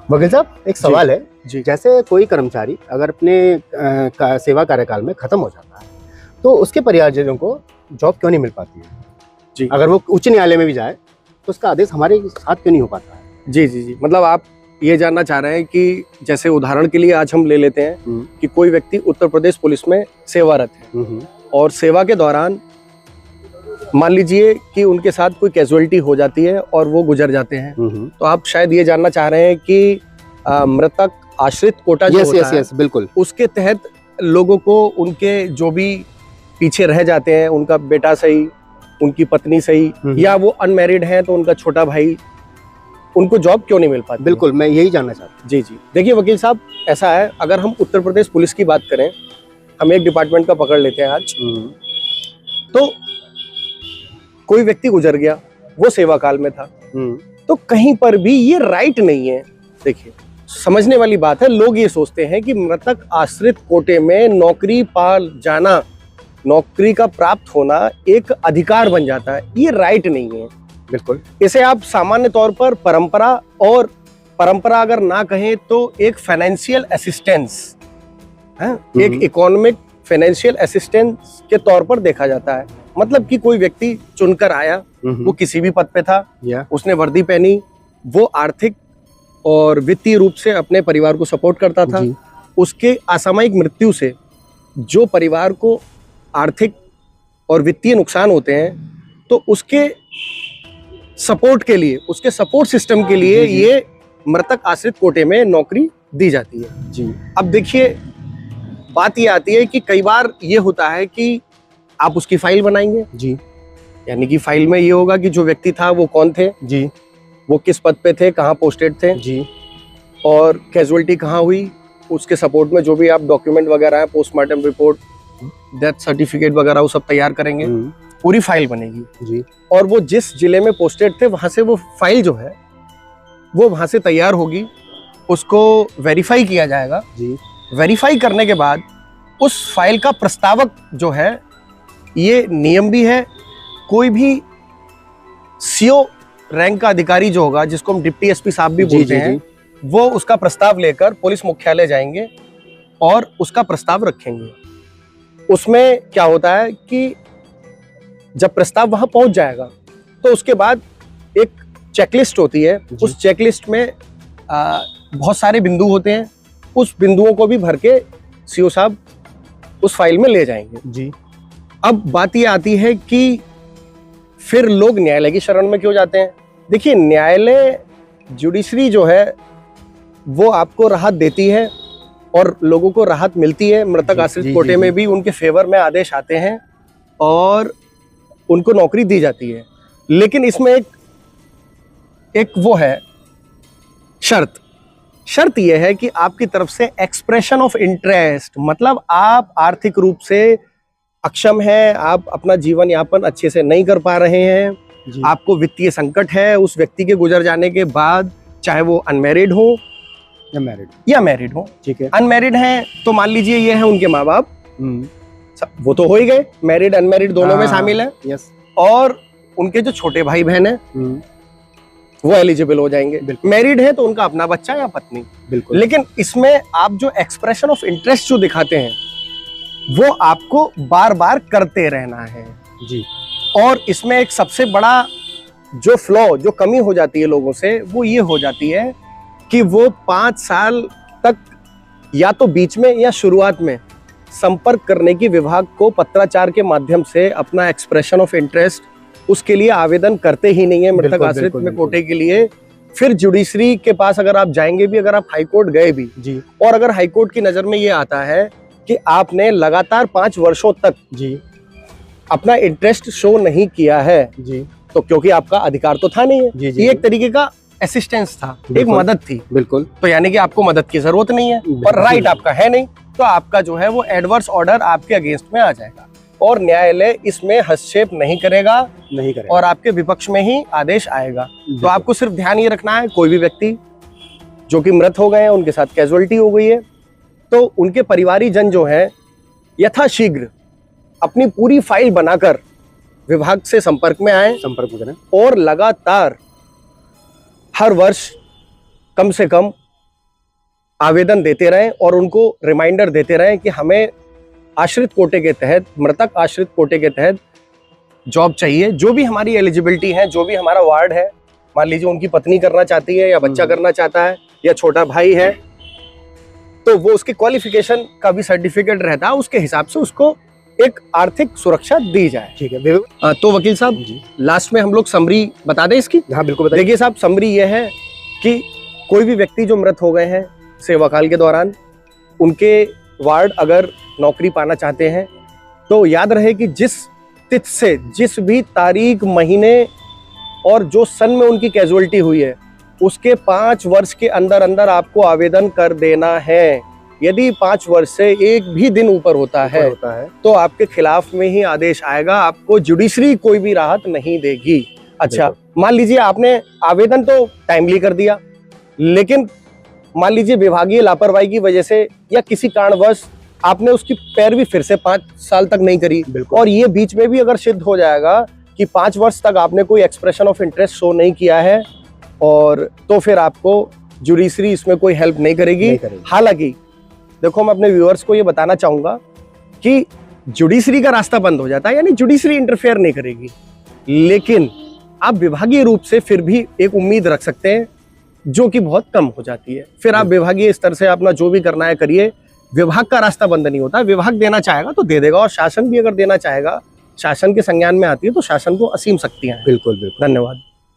वकील साहब, एक सवाल है जी। जैसे कोई कर्मचारी अगर अपने सेवा कार्यकाल में खत्म हो जाता है तो उसके परिवारजनों को जॉब क्यों नहीं मिल पाती है? जी। अगर वो उच्च न्यायालय में भी जाए तो उसका आदेश हमारे साथ क्यों नहीं हो पाता है? जी जी जी, मतलब आप ये जानना चाह रहे हैं कि जैसे उदाहरण के लिए आज हम ले लेते हैं कि कोई व्यक्ति उत्तर प्रदेश पुलिस में सेवारत है और सेवा के दौरान मान लीजिए कि उनके साथ कोई कैजुअलिटी हो जाती है और वो गुजर जाते हैं, तो आप शायद ये जानना चाह रहे हैं कि मृतक आश्रित कोटा जो होता है, बिल्कुल, उसके तहत लोगों को उनके जो भी पीछे रह जाते हैं, उनका बेटा सही, उनकी पत्नी सही, या वो अनमैरिड हैं तो उनका छोटा भाई, उनको जॉब क्यों नहीं मिल पाती? बिल्कुल, मैं यही जानना चाहता हूँ। जी जी, देखिए वकील साहब, ऐसा है, अगर हम उत्तर प्रदेश पुलिस की बात करें, हम एक डिपार्टमेंट का पकड़ लेते हैं आज, तो कोई व्यक्ति गुजर गया, वो सेवा काल में था, तो कहीं पर भी ये राइट नहीं है। देखिए, समझने वाली बात है, लोग ये सोचते हैं कि मृतक आश्रित कोटे में नौकरी पा जाना, नौकरी का प्राप्त होना एक अधिकार बन जाता है, ये राइट नहीं है। बिल्कुल, इसे आप सामान्य तौर पर परंपरा, और परंपरा अगर ना कहें तो एक फाइनेंशियल असिस्टेंस, एक इकोनॉमिक फाइनेंशियल असिस्टेंस के तौर पर देखा जाता है। मतलब कि कोई व्यक्ति चुनकर आया, वो किसी भी पद पे था, उसने वर्दी पहनी, वो आर्थिक और वित्तीय रूप से अपने परिवार को सपोर्ट करता था। उसके असामयिक मृत्यु से जो परिवार को आर्थिक और वित्तीय नुकसान होते हैं, तो उसके सपोर्ट के लिए, उसके सपोर्ट सिस्टम के लिए ये मृतक आश्रित कोटे में नौकरी दी जाती है। जी। अब देखिए, बात ये आती है कि कई बार ये होता है कि आप उसकी फाइल बनाएंगे, जी, यानी कि फाइल में ये होगा कि जो व्यक्ति था वो कौन थे, जी, वो किस पद पे थे, कहाँ पोस्टेड थे, जी, और कैजुअलिटी कहाँ हुई, उसके सपोर्ट में जो भी आप डॉक्यूमेंट वगैरह है, पोस्टमार्टम रिपोर्ट, डेथ सर्टिफिकेट वगैरह, वो सब तैयार करेंगे, पूरी फाइल बनेगी। जी। और वो जिस जिले में पोस्टेड थे वहां से वो फाइल जो है वो वहां से तैयार होगी, उसको वेरीफाई किया जाएगा। जी। वेरीफाई करने के बाद उस फाइल का प्रस्तावक जो है, ये नियम भी है, कोई भी सीओ रैंक का अधिकारी जो होगा, जिसको हम डिप्टी एसपी साहब भी बोलते हैं, वो उसका प्रस्ताव लेकर पुलिस मुख्यालय जाएंगे और उसका प्रस्ताव रखेंगे। उसमें क्या होता है कि जब प्रस्ताव वहां पहुंच जाएगा तो उसके बाद एक चेकलिस्ट होती है, उस चेकलिस्ट में बहुत सारे बिंदु होते हैं, उस बिंदुओं को भी भर के सीओ साहब उस फाइल में ले जाएंगे। जी। अब बात ये आती है कि फिर लोग न्यायालय की शरण में क्यों जाते हैं? देखिए, न्यायालय, जुडिशरी जो है वो आपको राहत देती है और लोगों को राहत मिलती है। मृतक आश्रित कोटे में भी उनके फेवर में आदेश आते हैं और उनको नौकरी दी जाती है। लेकिन इसमें एक वो है शर्त यह है कि आपकी तरफ से एक्सप्रेशन ऑफ इंटरेस्ट, मतलब आप आर्थिक रूप से अक्षम हैं, आप अपना जीवन यापन अच्छे से नहीं कर पा रहे हैं, आपको वित्तीय संकट है उस व्यक्ति के गुजर जाने के बाद, चाहे वो अनमैरिड हो या मैरिड हो। ठीक है, अनमैरिड हैं तो मान लीजिए ये है उनके माँ बाप, वो तो हो ही गए, मैरिड अनमैरिड दोनों में शामिल है। यस। और उनके जो छोटे भाई बहन है वो एलिजिबल हो जाएंगे। मैरिड है तो उनका अपना बच्चा या पत्नी। बिल्कुल। लेकिन इसमें आप जो एक्सप्रेशन ऑफ इंटरेस्ट जो दिखाते हैं वो आपको बार बार करते रहना है। जी। और इसमें एक सबसे बड़ा जो फ्लॉ, जो कमी हो जाती है लोगों से, वो ये हो जाती है कि वो 5 साल तक या तो बीच में या शुरुआत में संपर्क करने की विभाग को पत्राचार के माध्यम से अपना एक्सप्रेशन ऑफ इंटरेस्ट उसके लिए आवेदन करते ही नहीं है मृतक आश्रित में कोटे के लिए। फिर जुडिशरी के पास अगर आप जाएंगे भी, अगर आप हाईकोर्ट गए भी जी, और अगर हाईकोर्ट की नजर में ये आता है कि आपने लगातार 5 वर्षों तक जी अपना इंटरेस्ट शो नहीं किया है जी, तो क्योंकि आपका अधिकार तो था नहीं है, जी, ये एक तरीके का असिस्टेंस था, एक मदद थी। बिल्कुल। तो यानी कि आपको मदद की जरूरत नहीं है और राइट आपका है नहीं, तो आपका जो है वो एडवर्स ऑर्डर आपके अगेंस्ट में आ जाएगा और न्यायालय इसमें हस्तक्षेप नहीं करेगा और आपके विपक्ष में ही आदेश आएगा। तो आपको सिर्फ ध्यान ये रखना है, कोई भी व्यक्ति जो कि मृत हो गए हैं, उनके साथ कैजुअलिटी हो गई है, तो उनके परिवारीजन जो है यथाशीघ्र अपनी पूरी फाइल बनाकर विभाग से संपर्क में आए, और लगातार हर वर्ष कम से कम आवेदन देते रहें और उनको रिमाइंडर देते रहें कि हमें आश्रित कोटे के तहत, मृतक आश्रित कोटे के तहत जॉब चाहिए। जो भी हमारी एलिजिबिलिटी है, जो भी हमारा वार्ड है, मान लीजिए उनकी पत्नी करना चाहती है या बच्चा करना चाहता है या छोटा भाई है, तो वो उसकी क्वालिफिकेशन का भी सर्टिफिकेट रहता है, उसके हिसाब से उसको एक आर्थिक सुरक्षा दी जाए। ठीक है। तो वकील साहब लास्ट में हम लोग समरी बता दें इसकी। हाँ बिल्कुल बताइए। देखिए साहब, समरी यह है कि कोई भी व्यक्ति जो मृत हो गए हैं सेवा काल के दौरान, उनके वार्ड अगर नौकरी पाना चाहते हैं तो याद रहे कि जिस तिथि से, जिस भी तारीख, महीने और जो सन में उनकी कैजुअलिटी हुई है, उसके 5 वर्ष के अंदर अंदर आपको आवेदन कर देना है। यदि 5 वर्ष से एक भी दिन ऊपर होता है तो आपके खिलाफ में ही आदेश आएगा, आपको जुडिशरी कोई भी राहत नहीं देगी। अच्छा, मान लीजिए आपने आवेदन तो टाइमली कर दिया, लेकिन मान लीजिए विभागीय लापरवाही की वजह से या किसी कारणवश आपने उसकी पैरवी फिर से 5 साल तक नहीं करी, और ये बीच में भी अगर सिद्ध हो जाएगा कि 5 वर्ष तक आपने कोई एक्सप्रेशन ऑफ इंटरेस्ट शो नहीं किया है, और तो फिर आपको जुडिशरी इसमें कोई हेल्प नहीं करेगी। हालांकि देखो, मैं अपने व्यूअर्स को ये बताना चाहूंगा कि जुडिशरी का रास्ता बंद हो जाता है, यानी जुडिशरी इंटरफेयर नहीं करेगी, लेकिन आप विभागीय रूप से फिर भी एक उम्मीद रख सकते हैं जो कि बहुत कम हो जाती है। फिर आप विभागीय स्तर से अपना जो भी करना है करिए, विभाग का रास्ता बंद नहीं होता। विभाग देना चाहेगा तो दे देगा, और शासन भी अगर देना चाहेगा, शासन के संज्ञान में आती है तो शासन को असीम शक्तियां हैं। बिल्कुल बिल्कुल। धन्यवाद।